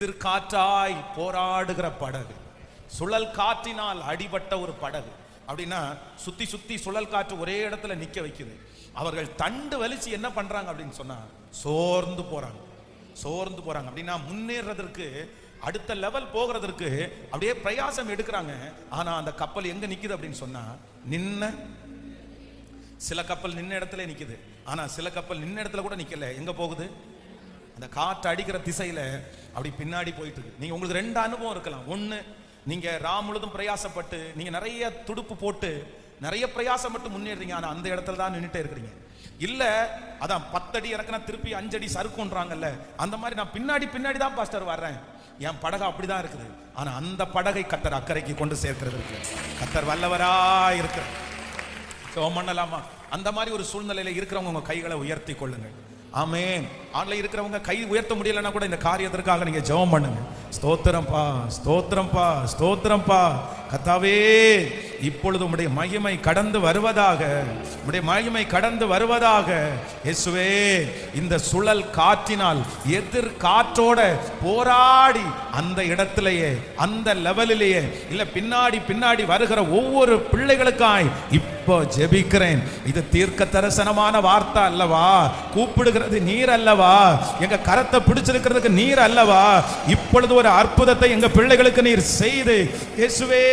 எதிர்காற்றாய் போராடுகிற படகு, சுழல் காற்றினால் அடிபட்ட ஒரு படகு. அப்படின்னா சுத்தி சுத்தி சுழல் காற்று ஒரே இடத்துல நிக்க வைக்குது. அவர்கள் தண்டு வலிச்சு என்ன பண்றாங்க அப்படின்னு சொன்னா சோர்ந்து போறாங்க. அப்படின்னா முன்னேறதற்கு, அடுத்த லெவல் போகிறதற்கு அப்படியே பிரயாசம் எடுக்கிறாங்க. ஆனா அந்த கப்பல் எங்க நிக்குது அப்படின்னு சொன்னா சில கப்பல் நின்ன இடத்துல நிக்குது. ஆனா சில கப்பல் நின்ன இடத்துல கூட நிக்கல. எங்க போகுது? அந்த காற்று அடிக்கிற திசையில அப்படி பின்னாடி போயிட்டு இருக்கு. நீங்க உங்களுக்கு ரெண்டு அனுபவம் இருக்கலாம். ஒண்ணு, நீங்க முழுதும் பிரயாசப்பட்டு நீங்க நிறைய துடுப்பு போட்டு நிறைய பிரயாசப்பட்டு முன்னேறீங்க, ஆனா அந்த இடத்துல தான் நின்றுட்டே இருக்கிறீங்க. இல்ல அதான் 10 அடி இறக்குனா திருப்பி 5 அடி சறுக்குன்றாங்கல்ல, அந்த மாதிரி நான் பின்னாடி தான் பாஸ்டர் வர்றேன், என் படகு அப்படிதான் இருக்குது. ஆனா அந்த படகை கர்த்தர் அக்கறைக்கு கொண்டு சேர்க்கிறது இருக்கு. கர்த்தர் வல்லவரா இருக்கிற பண்ணலாமா? அந்த மாதிரி ஒரு சூழ்நிலையில இருக்கிறவங்க உங்க கைகளை உயர்த்தி கொள்ளுங்க. ஆமென். ஆன்லைன் இருக்கிறவங்க கை உயர்த்த முடியலன்னா கூட இந்த காரியத்திற்காக நீங்க ஜெபம் பண்ணுங்க. ஸ்தோத்திரம்பா, ஸ்தோத்திரம்பா, ஸ்தோத்திரம்பா. கர்த்தாவே, இப்பொழுது உம்முடைய மகிமை கடந்து வருவதாக, உம்முடைய மகிமை கடந்து வருவதாக. இயேசுவே, இந்த சுழல் காற்றினால் எதிர் காற்றோட போராடி அந்த இடத்திலேயே, அந்த லெவலிலேயே, இல்ல பின்னாடி வருகிற ஒவ்வொரு பிள்ளைகளுக்காய் இப்போ ஜெபிக்கிறேன். இது தீர்க்க தரிசனமான வார்த்தை அல்லவா? கூப்பிடுகிறது நீர் அல்லவா? எங்க கரத்தை பிடிச்சிருக்கிறதுக்கு நீர் அல்லவா? இப்பொழுது ஒரு அற்புதத்தை எங்க பிள்ளைகளுக்கு நீர் செய்து, இயேசுவே,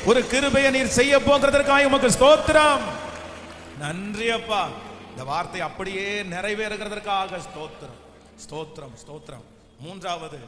ஒரு கிருபையை நீர் செய்ய போகிறதற்காக உமக்கு ஸ்தோத்திரம். நன்றி அப்பா. இந்த வார்த்தை அப்படியே நிறைவேறுகிறதற்காக ஸ்தோத்திரம், ஸ்தோத்திரம், ஸ்தோத்திரம். மூன்றாவது